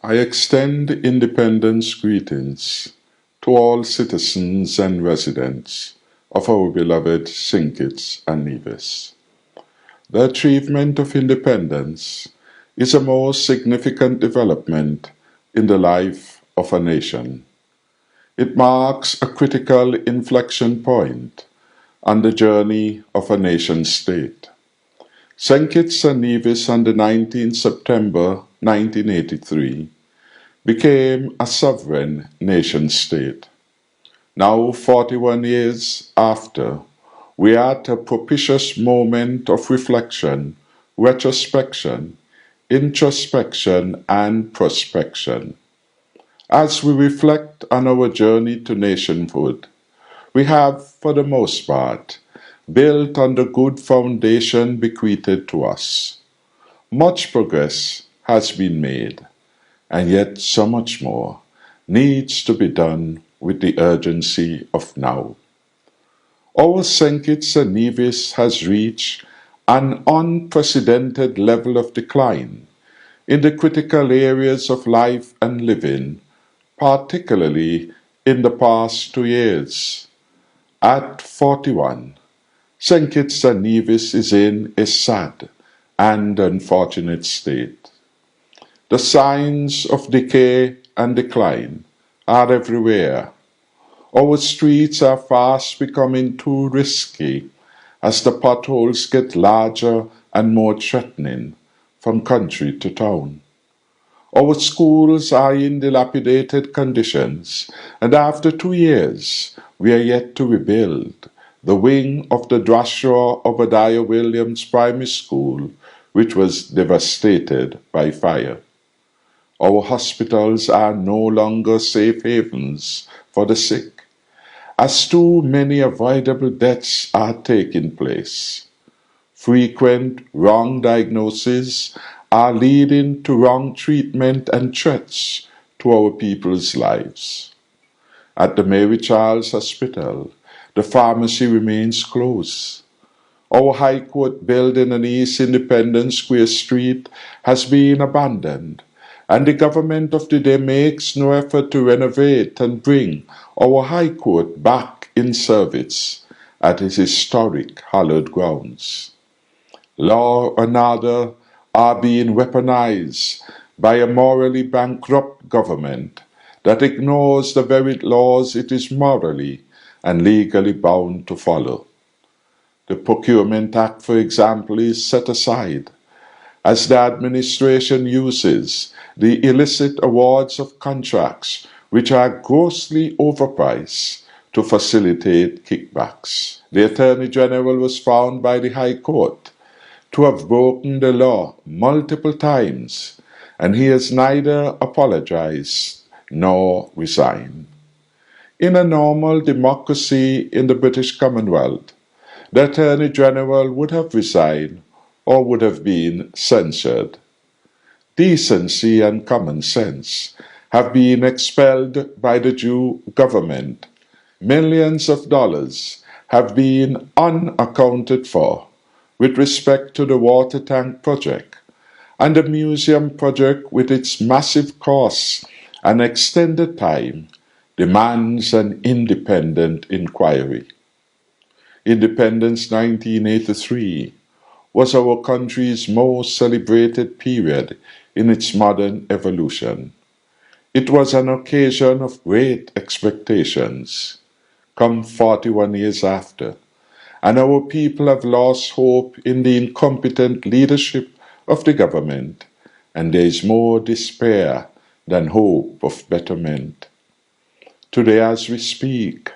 I extend Independence greetings to all citizens and residents of our beloved St. Kitts and Nevis. The achievement of independence is a most significant development in the life of a nation. It marks a critical inflection point on the journey of a nation-state. St. Kitts and Nevis on the 19th September 1983 became a sovereign nation-state. Now, 41 years after, we are at a propitious moment of reflection, retrospection, introspection, and prospection. As we reflect on our journey to nationhood, we have, for the most part, built on the good foundation bequeathed to us. Much progress has been made, and yet so much more needs to be done with the urgency of now. Our St. Kitts and Nevis has reached an unprecedented level of decline in the critical areas of life and living, particularly in the past 2 years. At 41, St. Kitts and Nevis is in a sad and unfortunate state. The signs of decay and decline are everywhere. Our streets are fast becoming too risky as the potholes get larger and more threatening from country to town. Our schools are in dilapidated conditions, and after 2 years, we are yet to rebuild the wing of the Joshua Obadiah Williams Primary School, which was devastated by fire. Our hospitals are no longer safe havens for the sick, as too many avoidable deaths are taking place. Frequent wrong diagnoses are leading to wrong treatment and threats to our people's lives. At the Mary Charles Hospital, the pharmacy remains closed. Our High Court building on East Independence Square Street has been abandoned, and the government of the day makes no effort to renovate and bring our High Court back in service at its historic hallowed grounds. Law and order are being weaponized by a morally bankrupt government that ignores the very laws it is morally and legally bound to follow. The Procurement Act, for example, is set aside as the administration uses the illicit awards of contracts which are grossly overpriced to facilitate kickbacks. The Attorney General was found by the High Court to have broken the law multiple times, and he has neither apologized nor resigned. In a normal democracy in the British Commonwealth, the Attorney General would have resigned or would have been censured. Decency and common sense have been expelled by the Jew government. Millions of dollars have been unaccounted for with respect to the water tank project and the museum project, with its massive costs and extended time, demands an independent inquiry. Independence 1983 was our country's most celebrated period in its modern evolution. It was an occasion of great expectations. Come 41 years after, and our people have lost hope in the incompetent leadership of the government, and there is more despair than hope of betterment. Today, as we speak,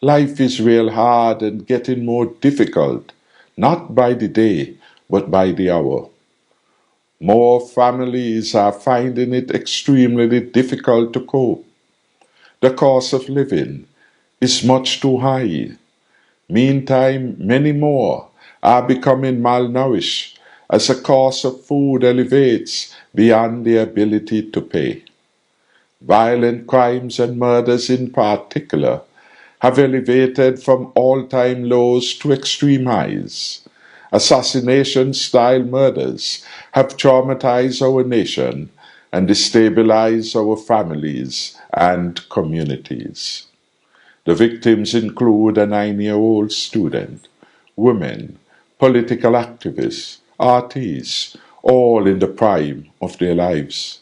life is real hard and getting more difficult, not by the day, but by the hour. More families are finding it extremely difficult to cope. The cost of living is much too high. Meantime, many more are becoming malnourished as the cost of food elevates beyond their ability to pay. Violent crimes and murders in particular have elevated from all-time lows to extreme highs. Assassination-style murders have traumatized our nation and destabilize our families and communities. The victims include a 9-year-old student, women, political activists, artists, all in the prime of their lives.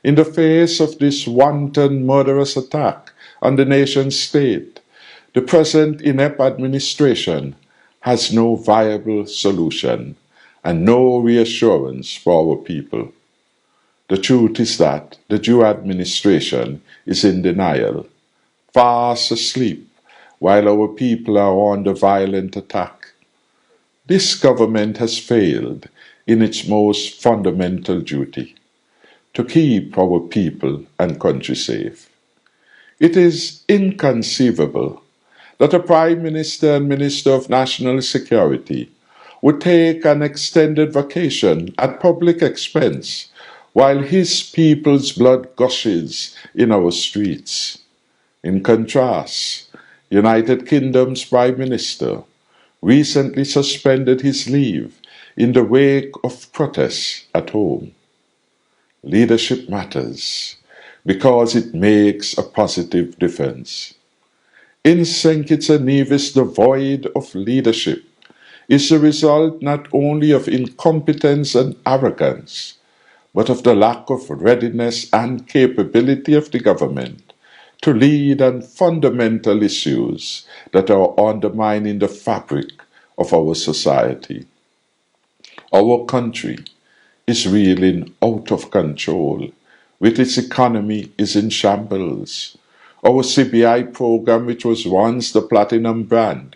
In the face of this wanton murderous attack on the nation's state, the present inept administration has no viable solution and no reassurance for our people. The truth is that the Jew administration is in denial, fast asleep, while our people are under violent attack. This government has failed in its most fundamental duty, to keep our people and country safe. It is inconceivable that a Prime Minister and Minister of National Security would take an extended vacation at public expense while his people's blood gushes in our streets. In contrast, United Kingdom's Prime Minister recently suspended his leave in the wake of protests at home. Leadership matters because it makes a positive difference. In St. Kitts and Nevis, the void of leadership is the result not only of incompetence and arrogance, but of the lack of readiness and capability of the government to lead on fundamental issues that are undermining the fabric of our society. Our country is reeling out of control, with its economy is in shambles. Our CBI program, which was once the platinum brand,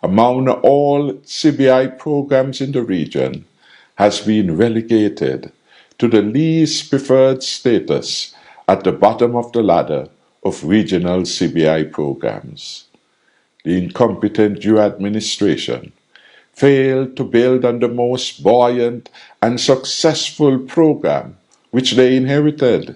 among all CBI programs in the region, has been relegated to the least preferred status at the bottom of the ladder of regional CBI programs. The incompetent Jew administration failed to build on the most buoyant and successful program which they inherited.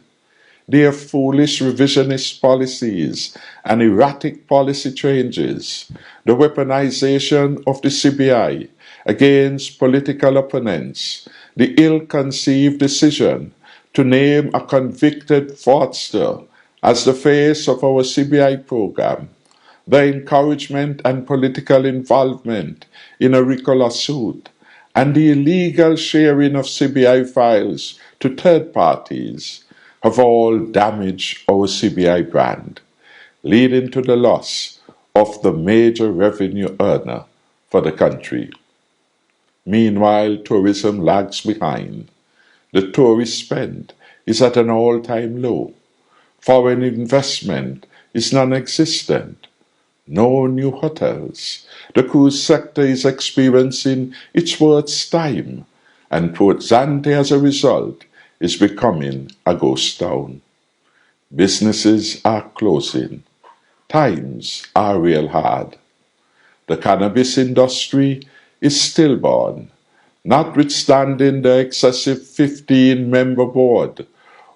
Their foolish revisionist policies and erratic policy changes, the weaponization of the CBI against political opponents, the ill-conceived decision to name a convicted fraudster as the face of our CBI program, the encouragement and political involvement in a RICO lawsuit, and the illegal sharing of CBI files to third parties have all damaged our CBI brand, leading to the loss of the major revenue earner for the country. Meanwhile, tourism lags behind. The tourist spend is at an all-time low. Foreign investment is non-existent. No new hotels. The cruise sector is experiencing its worst time, and Port Zante, as a result, is becoming a ghost town. Businesses are closing. Times are real hard. The cannabis industry is stillborn, notwithstanding the excessive 15-member board,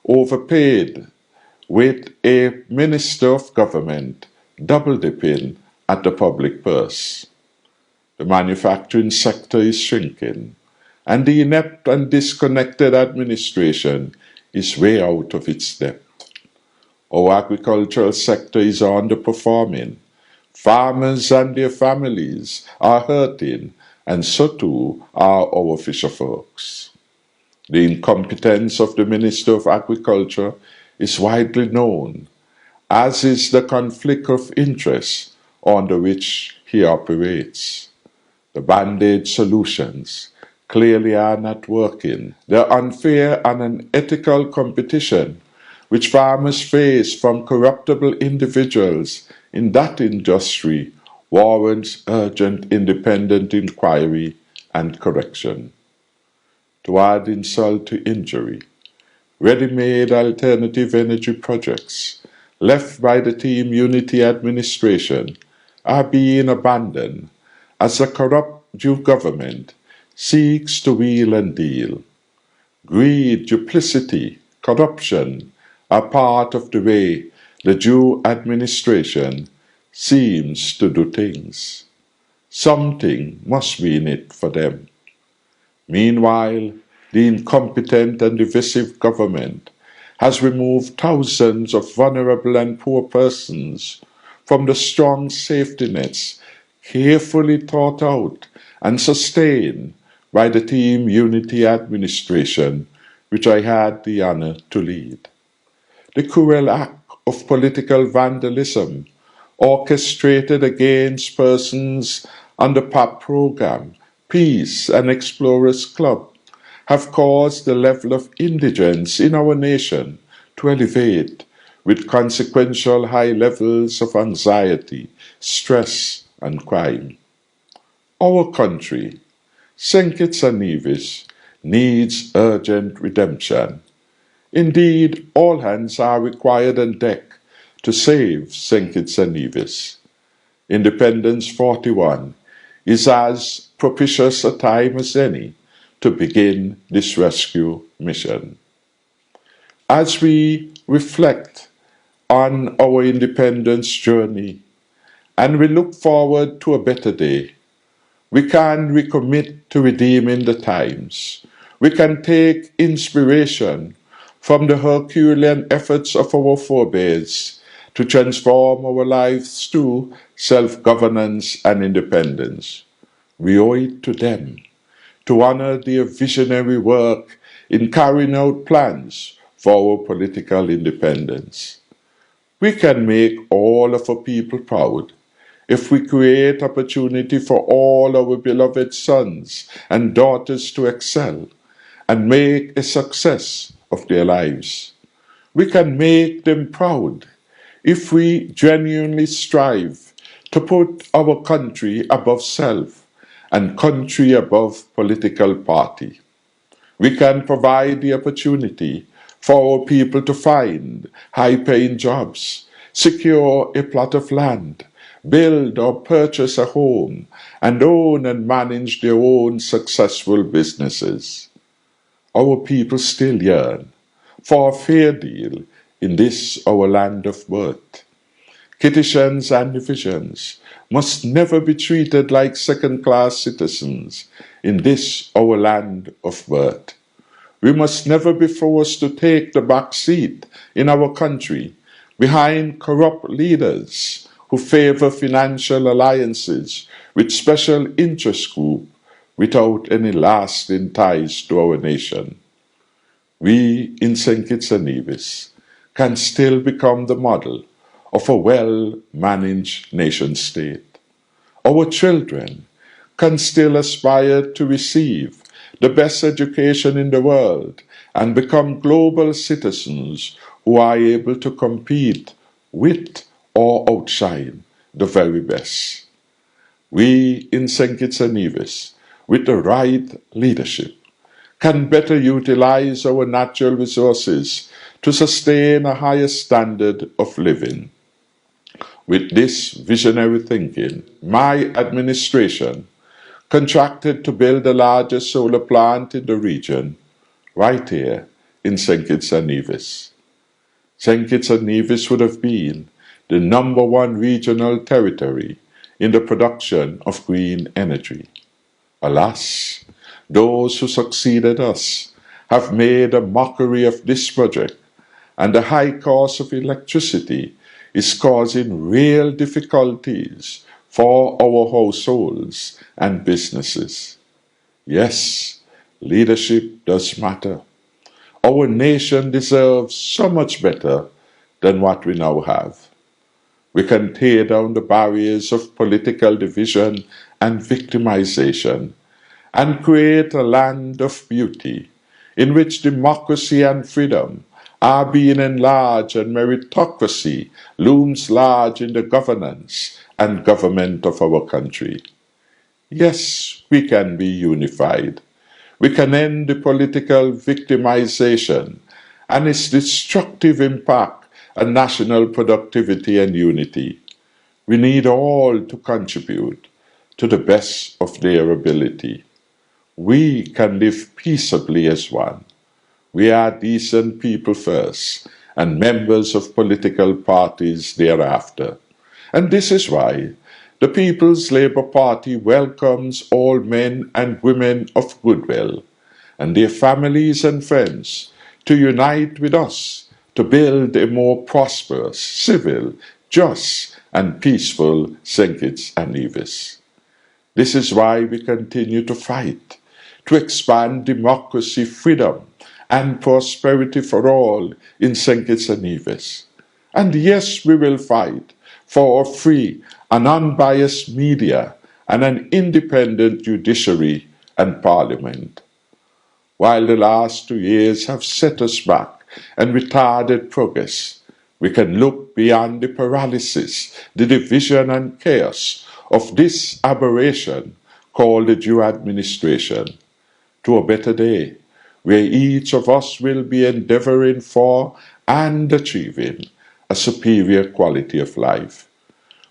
overpaid, with a minister of government double-dipping at the public purse. The manufacturing sector is shrinking, and the inept and disconnected administration is way out of its depth. Our agricultural sector is underperforming. Farmers and their families are hurting, and so too are our fisherfolks. The incompetence of the Minister of Agriculture is widely known, as is the conflict of interest under which he operates. The band-aid solutions clearly are not working. The unfair and unethical competition which farmers face from corruptible individuals in that industry warrants urgent independent inquiry and correction. To add insult to injury, ready-made alternative energy projects left by the Team Unity administration are being abandoned as the corrupt Jew government seeks to wheel and deal. Greed, duplicity, corruption are part of the way the Jew administration seems to do things. Something must be in it for them. Meanwhile, the incompetent and divisive government has removed thousands of vulnerable and poor persons from the strong safety nets carefully thought out and sustained by the Team Unity administration, which I had the honor to lead. The cruel act of political vandalism orchestrated against persons on the PAP program, Peace and Explorers Club, have caused the level of indigence in our nation to elevate, with consequential high levels of anxiety, stress, and crime. Our country, St. Kitts and Nevis, needs urgent redemption. Indeed, all hands are required on deck to save St. Kitts and Nevis. Independence 41 is as propitious a time as any to begin this rescue mission. As we reflect on our independence journey and we look forward to a better day, we can recommit to redeeming the times. We can take inspiration from the Herculean efforts of our forebears to transform our lives through self-governance and independence. We owe it to them to honor their visionary work in carrying out plans for our political independence. We can make all of our people proud if we create opportunity for all our beloved sons and daughters to excel and make a success of their lives. We can make them proud if we genuinely strive to put our country above self and country above political party. We can provide the opportunity for our people to find high-paying jobs, secure a plot of land, build or purchase a home, and own and manage their own successful businesses. Our people still yearn for a fair deal in this our land of birth. Kittitians and Nevisians must never be treated like second-class citizens in this our land of birth. We must never be forced to take the back seat in our country behind corrupt leaders who favor financial alliances with special interest groups without any lasting ties to our nation. We in St. Kitts and Nevis can still become the model of a well-managed nation-state. Our children can still aspire to receive the best education in the world and become global citizens who are able to compete with or outshine the very best. We in St. Kitts and Nevis, with the right leadership, can better utilize our natural resources to sustain a higher standard of living. With this visionary thinking, my administration contracted to build the largest solar plant in the region, right here in St. Kitts and Nevis. St. Kitts and Nevis would have been the #1 regional territory in the production of green energy. Alas, those who succeeded us have made a mockery of this project, and the high cost of electricity is causing real difficulties for our households and businesses. Yes, leadership does matter. Our nation deserves so much better than what we now have. We can tear down the barriers of political division and victimization and create a land of beauty in which democracy and freedom are being enlarged and meritocracy looms large in the governance and government of our country. Yes, we can be unified. We can end the political victimization and its destructive impact on national productivity and unity. We need all to contribute to the best of their ability. We can live peaceably as one. We are decent people first, and members of political parties thereafter. And this is why the People's Labour Party welcomes all men and women of goodwill and their families and friends to unite with us to build a more prosperous, civil, just, and peaceful St. Kitts and Nevis. This is why we continue to fight to expand democracy, freedom, and prosperity for all in St. Kitts and Nevis. And yes, we will fight for a free and unbiased media and an independent judiciary and parliament. While the last 2 years have set us back and retarded progress, we can look beyond the paralysis, the division and chaos of this aberration called the due administration to a better day, where each of us will be endeavoring for and achieving a superior quality of life.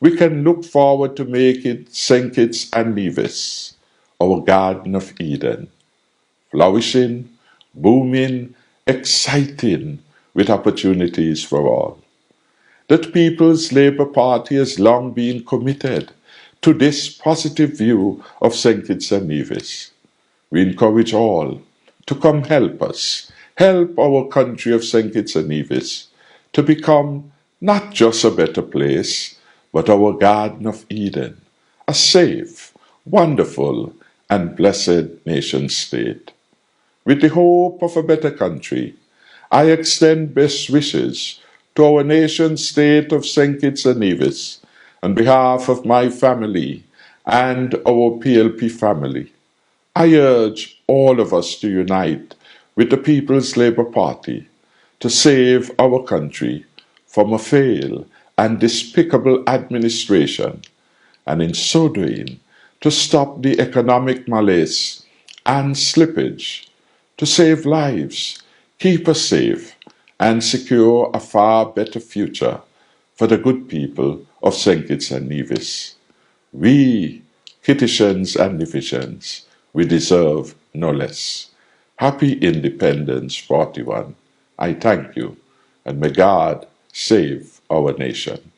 We can look forward to making St. Kitts and Nevis our Garden of Eden, flourishing, booming, exciting, with opportunities for all. The People's Labour Party has long been committed to this positive view of St. Kitts and Nevis. We encourage all to come help us, help our country of St. Kitts and Nevis to become not just a better place, but our Garden of Eden, a safe, wonderful, and blessed nation state. With the hope of a better country, I extend best wishes to our nation state of St. Kitts and Nevis on behalf of my family and our PLP family. I urge all of us to unite with the People's Labour Party to save our country from a failed and despicable administration, and in so doing, to stop the economic malaise and slippage, to save lives, keep us safe, and secure a far better future for the good people of St. Kitts and Nevis. We, Kittitians and Nevisians, we deserve no less. Happy Independence 41. I thank you, and may God save our nation.